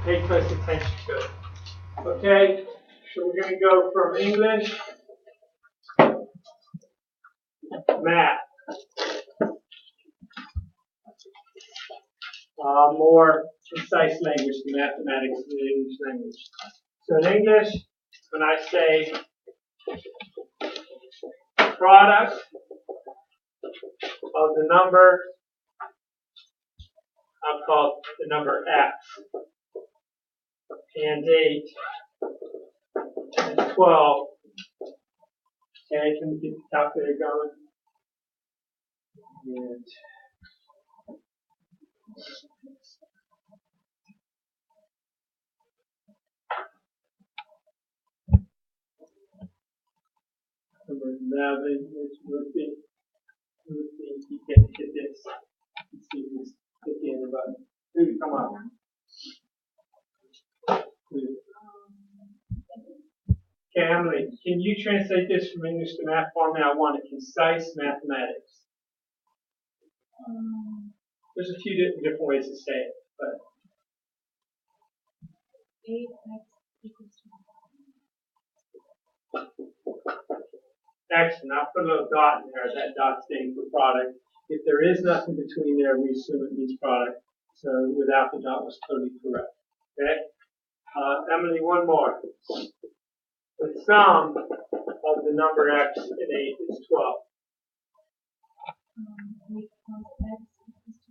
Pay close attention to it. Okay, so we're going to go from English, math. More concise language than mathematics in the English language. So in English, when I say product of the number, I'll call the number x, and 8, and 12. Okay, can we get the calculator going? And number 11, which would be you can hit this. Let's see who's hit the enter button. Dude, come on. Okay, Emily, can you translate this from English to math for me? I want a concise mathematics. There's a few different ways to say it, but 8x equals excellent. I'll put a little dot in there. That dot standing for product. If there is nothing between there, we assume it means product. So without the dot was totally correct. Okay? Emily, one more. The sum of the number x and 8 is 12. 8 plus x equals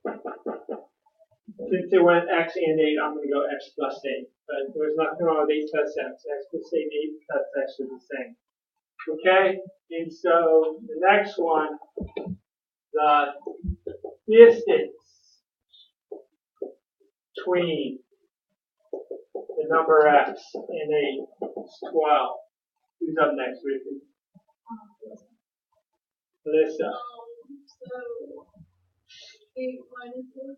12. Since it went x and 8, I'm going to go x plus 8. But there's nothing wrong with 8 plus x. X plus 8, 8 plus x are the same. Okay? And so the next one, the distance between the number x and 8 is 12. Who's up next, Ricky? Melissa. So 8 minus 4.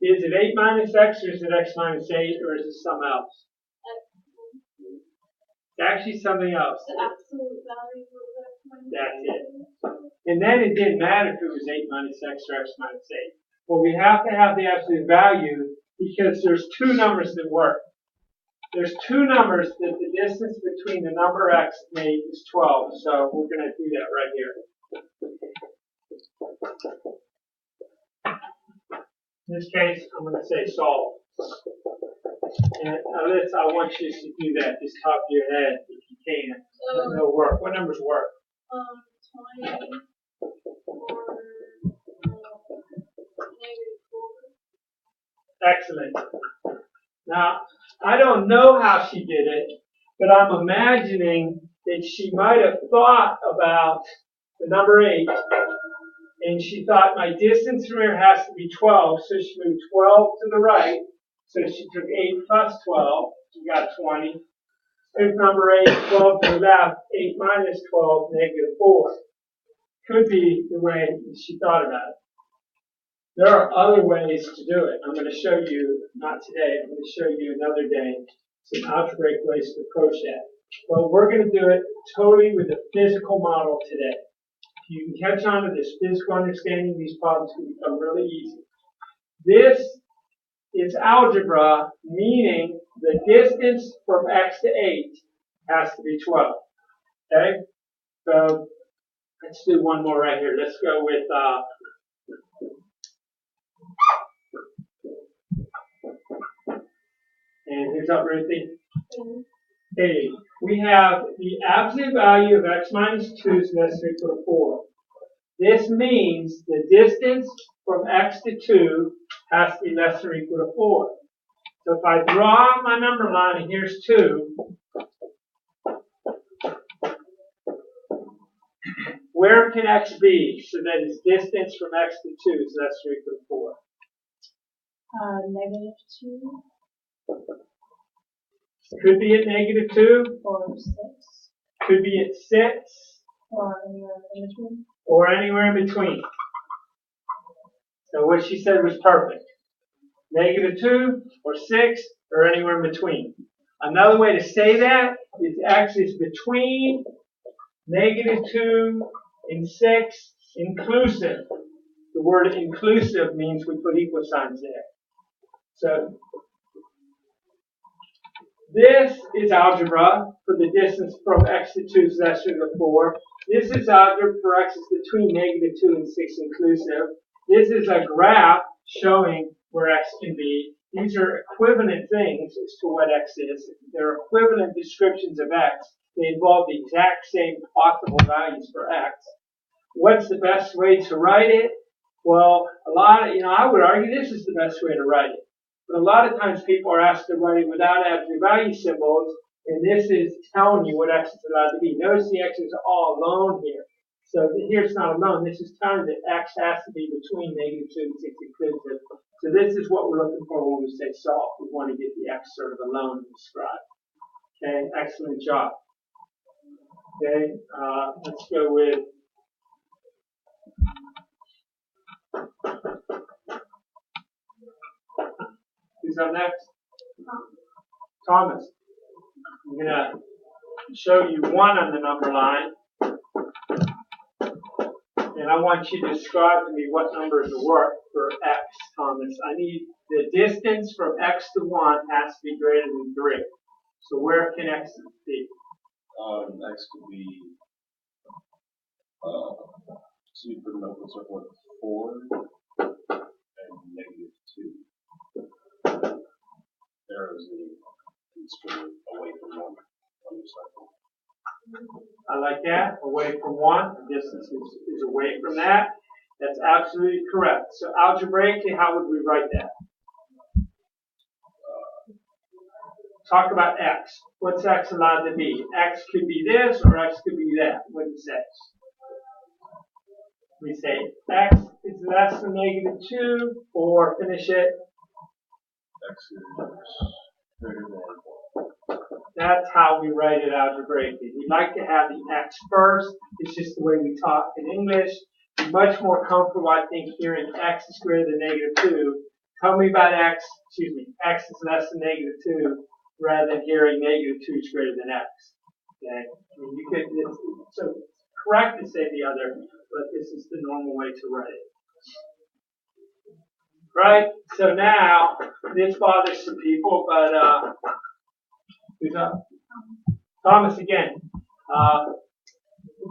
Is it 8 minus x, or is it x minus 8, or is it something else? It's actually something else. The absolute value of x minus 8. That's it. And then it didn't matter if it was 8 minus x or x minus 8. Well, we have to have the absolute value because there's two numbers that work. There's two numbers that the distance between the number x and 8 is 12. So we're going to do that right here. In this case, I'm going to say solve. And Alyssa, I want you to do that, just top of your head if you can. It'll work. What numbers work? 20 or -4. Excellent. Now, I don't know how she did it, but I'm imagining that she might have thought about the number 8, and she thought my distance from here has to be 12, so she moved 12 to the right. So she took 8 plus 12, she got 20. Took number 8, 12 to the left, 8 minus 12, -4. Could be the way she thought about it. There are other ways to do it. I'm going to show you, not today, I'm going to show you another day, some algebraic ways to approach that. But we're going to do it totally with a physical model today. If you can catch on to this physical understanding, these problems can become really easy. This is algebra, meaning the distance from x to 8 has to be 12. Okay? So let's do one more right here. Let's go with and who's up, Ruthie? Okay. We have the absolute value of x minus 2 is less than or equal to 4. This means the distance from x to 2 has to be less than or equal to 4. So if I draw my number line, and here's 2, where can x be so that its distance from x to 2 is less than or equal to 4? -2. Could be at -2. Or 6. Could be at 6. Or anywhere in between. Or anywhere in between. So what she said was perfect. -2 or 6 or anywhere in between. Another way to say that is x is between -2 and 6 inclusive. The word inclusive means we put equal signs there. So this is algebra for the distance from x to 2 is less than 4. This is algebra for x is between -2 and 6 inclusive. This is a graph showing where x can be. These are equivalent things as to what x is. They're equivalent descriptions of x. They involve the exact same possible values for x. What's the best way to write it? Well, I would argue this is the best way to write it. But a lot of times people are asked to write it without absolute value symbols, and this is telling you what x is allowed to be. Notice the x is all alone here. So here it's not alone. This is telling you that x has to be between -2 and 6 inclusive. So this is what we're looking for when we say solve. We want to get the x sort of alone described. Okay, excellent job. Okay, let's go with who's up next? Thomas. I'm going to show you 1 on the number line. And I want you to describe to me what numbers will work for x, Thomas. I need the distance from x to 1 has to be greater than 3. So where can x be? X could be, so you put an open circle with 4 and -2. Arrows straight away from 1 on your cycle. I like that. Away from 1. The distance is away from that. That's absolutely correct. So algebraically, how would we write that? Talk about x. What's x allowed to be? X could be this or x could be that. What do you say? We say x is less than -2 or finish it. X is greater than 1. That's how we write it algebraically. We like to have the x first. It's just the way we talk in English. Be much more comfortable, I think, hearing x is greater than -2. Tell me about x. Excuse me. X is less than -2, rather than hearing -2 is greater than x. Okay. I mean, you could. So it's correct to say the other, but this is the normal way to write it. Right. So now this bothers some people, but who's up? Thomas again.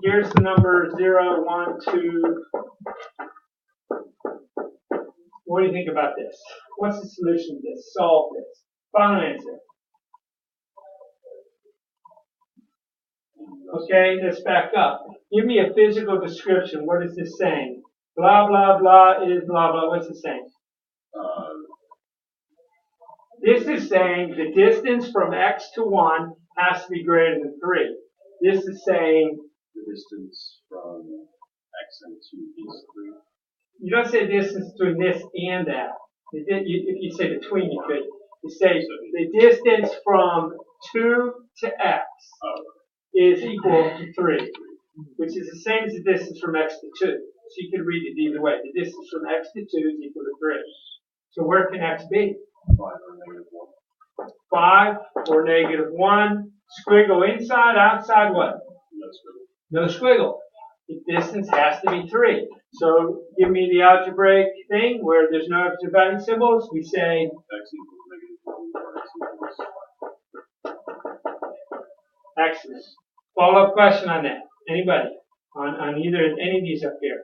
Here's the number 0, 1, 2. What do you think about this? What's the solution to this? Solve this. Final answer. Okay, let's back up. Give me a physical description. What is this saying? Blah, blah, blah is blah, blah. What's it saying? This is saying the distance from x to 1 has to be greater than 3. This is saying the distance from x and 2 is 3. You don't say distance between this and that. If you say between, you could. You say the distance from 2 to x is equal to 3, which is the same as the distance from x to 2. So you could read it either way. The distance from x to 2 is equal to 3. So where can x be? 5 or -1. 5 or -1. Squiggle inside, outside what? No squiggle. No squiggle. The distance has to be 3. So give me the algebraic thing where there's no absolute value symbols. We say X equals -1 or x equals 5. excellent. Follow-up question on that. Anybody? On any of these up here.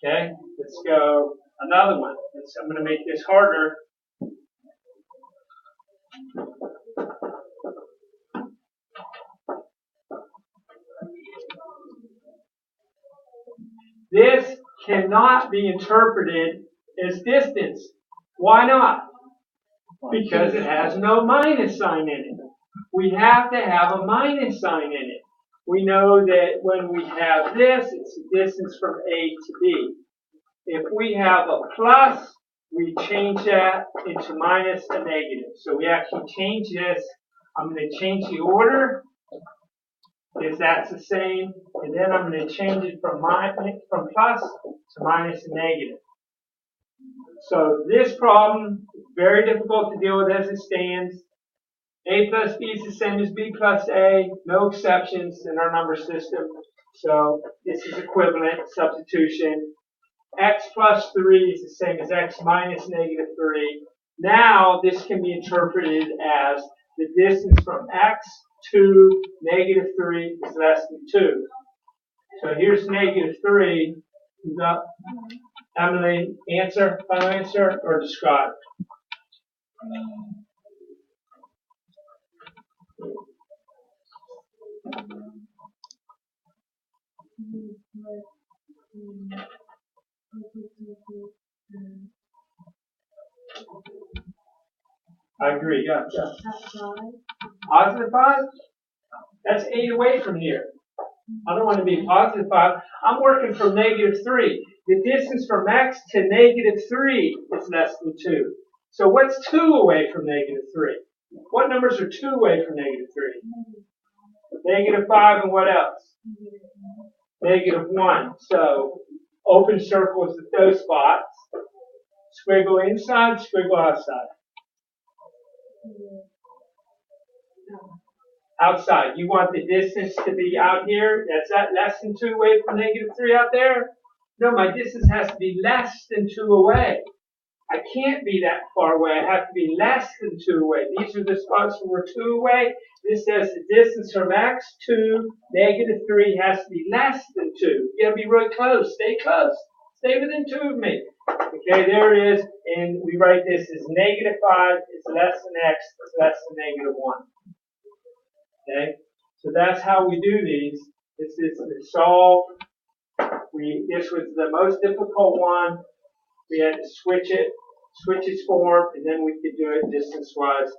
Okay? Let's go another one. I'm going to make this harder. This cannot be interpreted as distance. Why not? Because it has no minus sign in it. We have to have a minus sign in it. We know that when we have this, it's the distance from A to B. If we have a plus, we change that into minus a negative. So we actually change this. I'm going to change the order, if that's the same, and then I'm going to change it from plus to minus a negative. So this problem is very difficult to deal with as it stands. A plus B is the same as B plus A, no exceptions in our number system. So this is equivalent substitution. X plus 3 is the same as x minus negative 3. Now this can be interpreted as the distance from x to negative 3 is less than 2. So here's negative 3. You got Emily, answer, final answer, or describe? I agree, yeah. Positive 5? That's 8 away from here. I don't want to be positive 5. I'm working from negative 3. The distance from x to negative 3 is less than 2. So what's 2 away from negative 3? What numbers are 2 away from negative 3? Negative 5 and what else? Negative 1. So open circles at those spots. Squiggle inside, squiggle outside. Outside. You want the distance to be out here? That's that less than 2 away from negative 3 out there? No, my distance has to be less than 2 away. I can't be that far away. I have to be less than 2 away. These are the spots where we're 2 away. This says the distance from x to negative 3 has to be less than 2. You gotta be really close. Stay close. Stay within 2 of me. Okay, there it is. And we write this as negative 5 is less than x is less than negative 1. Okay, so that's how we do these. This is the solve. This was the most difficult one. We had to switch its form, and then we could do it distance-wise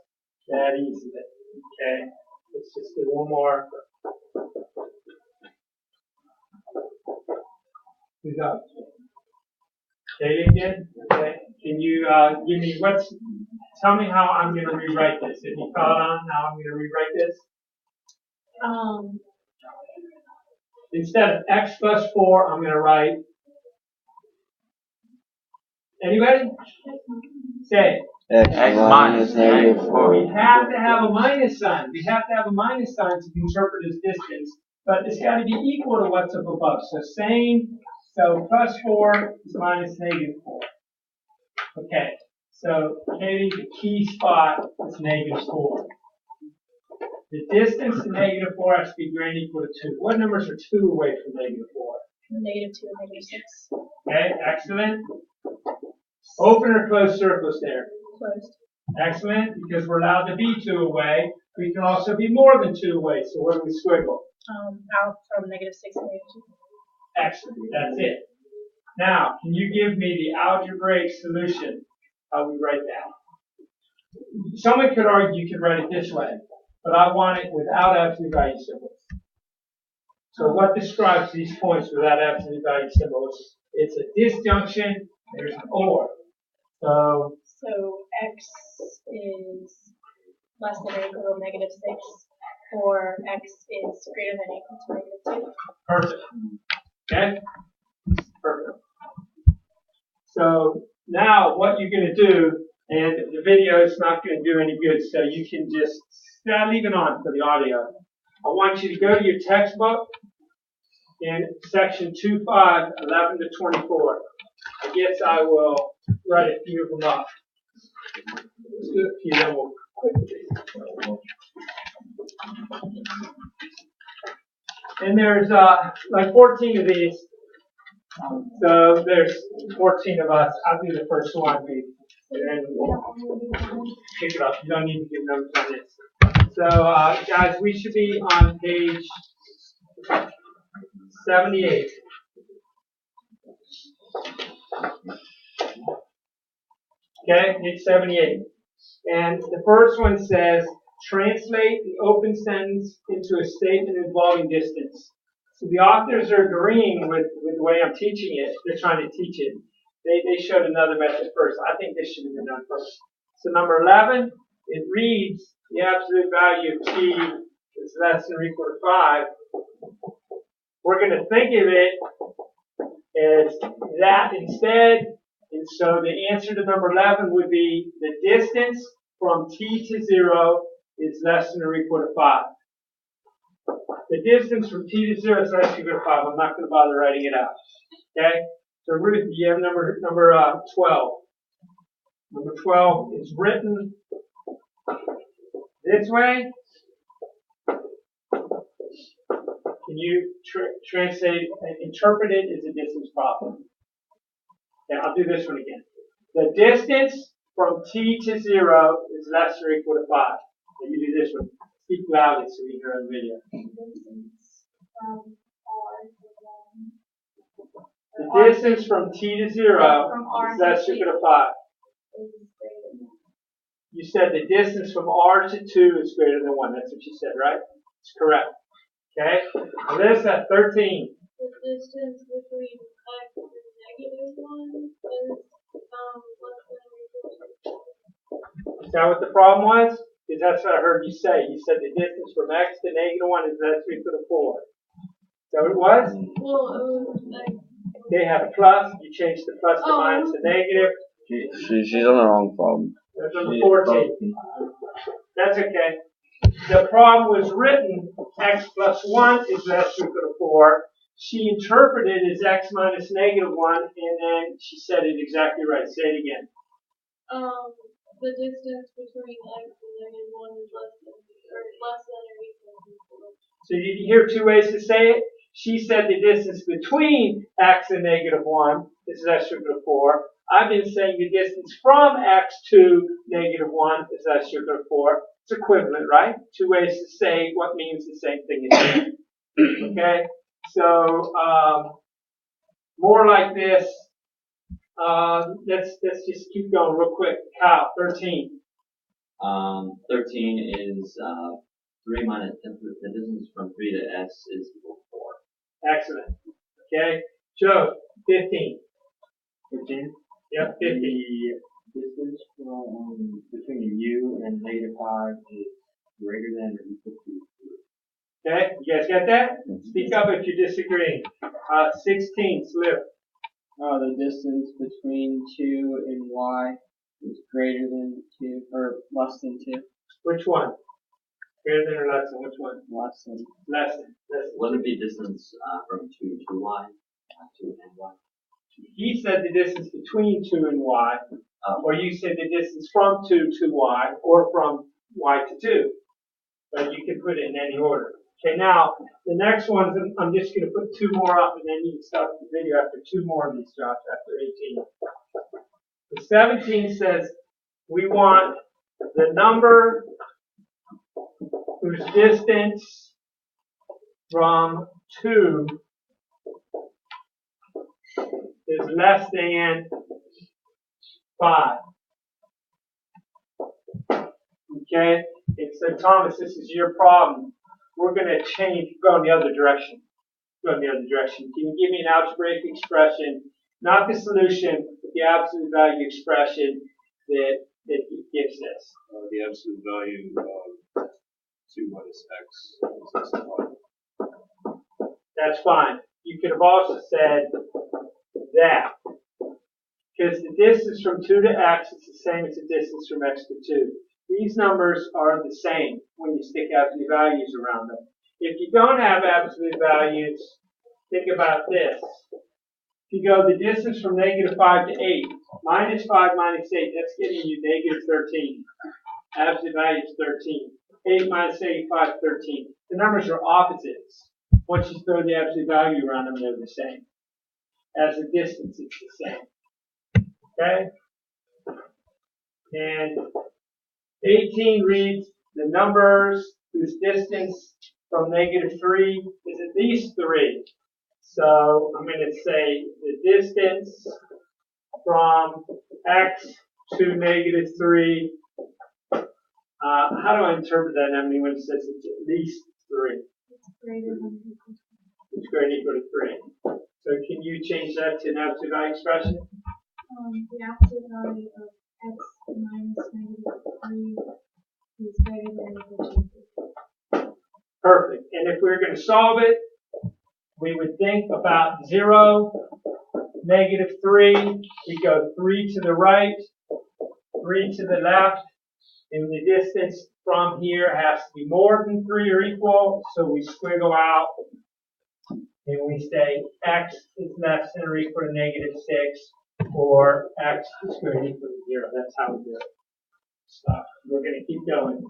that easily. Okay, let's just do one more. Who's up? Katie again? Okay. Can you give me tell me how I'm going to rewrite this. Have you thought on how I'm going to rewrite this? Instead of x plus 4, I'm going to write. Anybody? Say it. X minus negative 4. We have to have a minus sign. We have to have a minus sign to interpret as distance, but it's got to be equal to what's up above. So same. So plus 4 is minus negative 4. Okay. So Katie, the key spot is negative 4. The distance to negative 4 has to be greater than or equal to 2. What numbers are 2 away from negative 4? Negative 2 and negative 6. Okay, excellent. Open or close circles there? Closed. Excellent, because we're allowed to be 2 away. We can also be more than 2 away, so what do we squiggle? Out from negative 6 and negative 2. Excellent, that's it. Now, can you give me the algebraic solution? How we write that? Someone could argue you could write it this way, but I want it without absolute value symbols. So what describes these points without absolute value symbols? It's a disjunction, there's an or. So x is less than or equal to negative 6, or x is greater than or equal to negative 2. Perfect. Okay? Perfect. So now what you're going to do, and the video is not going to do any good, so you can just leave it on for the audio. I want you to go to your textbook in section 2.5, 11 to 24. I guess I will write a few of them up. Let's do a few, then we'll quickly. And there's like 14 of these. So there's 14 of us. I'll do the first one, and then we'll pick it up. You don't need to give numbers on this. So, guys, we should be on page 78. Okay, page 78. And the first one says, translate the open sentence into a statement involving distance. So the authors are agreeing with the way I'm teaching it. They're trying to teach it. They showed another method first. I think this should have been done first. So number 11, it reads the absolute value of t is less than or equal to 5. We're going to think of it as that instead. And so the answer to number 11 would be the distance from t to 0 is less than or equal to 5. the distance from t to 0 is less equal to 5. I'm not going to bother writing it out. Okay? So Ruth, you have number 12. Number 12 is written this way. Can you translate and interpret it as a distance problem? Yeah, I'll do this one again. The distance from t to 0 is less or equal to 5. Now you do this one. Speak loudly so we hear on video. The distance from t to 0 is less or equal to 5. You said the distance from r to 2 is greater than 1. That's what you said, right? It's correct. Okay? Alyssa, 13. The distance between x and negative 1 is less than or equal to 2. Is that what the problem was? Because that's what I heard you say. You said the distance from x to negative 1 is less or equal to 4. Is that what it was? Well, it was like, They have a plus. You change the plus to minus to negative. She's on the wrong problem. That's number 14. That's okay. The problem was written x plus 1 is less or equal to 4. She interpreted it as x minus negative 1, and then she said it exactly right. Say it again. the distance between x and negative 1 is less than or equal to 4. So did you hear two ways to say it? She said the distance between x and negative 1 is less or equal to 4. I've been saying the distance from x to negative 1 is less or equal to 4. It's equivalent, right? Two ways to say what means the same thing as that. Okay? So, more like this. Let's just keep going real quick. Kyle, 13. 13 is 3 minus the distance from 3 to s is equal to 4. Excellent. Okay? Joe, 15. 15. Yep, 15. The distance from between u and negative 5 is greater than or equal to 3. Okay? You guys got that? Speak up if you're disagreeing. 16, Slip. The distance between 2 and y is greater than 2 or less than 2. Which one? Greater than or less than? Which one? Less than. Less than. Wouldn't it be distance from 2 to y? 2 and y? He said the distance between 2 and y, or you said the distance from 2 to y, or from y to 2. But you can put it in any order. Okay, now, the next one, I'm just going to put 2 more up, and then you can stop the video after 2 more of these, Josh, after 18. The 17 says we want the number whose distance from 2 is less than 5. Okay? And so, Thomas, this is your problem. We're going to go in the other direction. Go in the other direction. Can you give me an algebraic expression, not the solution, but the absolute value expression that gives this? The absolute value of 2 minus x is less than 5. That's fine. You could have also said that. Because the distance from 2 to x is the same as the distance from x to 2. These numbers are the same when you stick absolute values around them. If you don't have absolute values, think about this. If you go the distance from negative 5 to 8, minus 5 minus 8, that's getting you negative 13. Absolute value is 13. 8 minus 85, 13. The numbers are opposites. Once you throw the absolute value around them, they're the same. As the distance, it's the same. Okay? And 18 reads the numbers whose distance from negative 3 is at least 3. So I'm going to say the distance from x to negative 3. How do I interpret that? I mean, when it says it's at least 3. It's greater than or equal to 3. It's greater than or equal to 3. So can you change that to an absolute value expression? The absolute value of x minus negative 3 is greater than or equal to 3. Perfect. And if we were going to solve it, we would think about 0, negative 3. We go 3 to the right, 3 to the left, and the distance from here has to be more than 3 or equal, so we squiggle out and we say x is less than or equal to -6, or x is greater than equal to 0. That's how we do it. So we're going to keep going.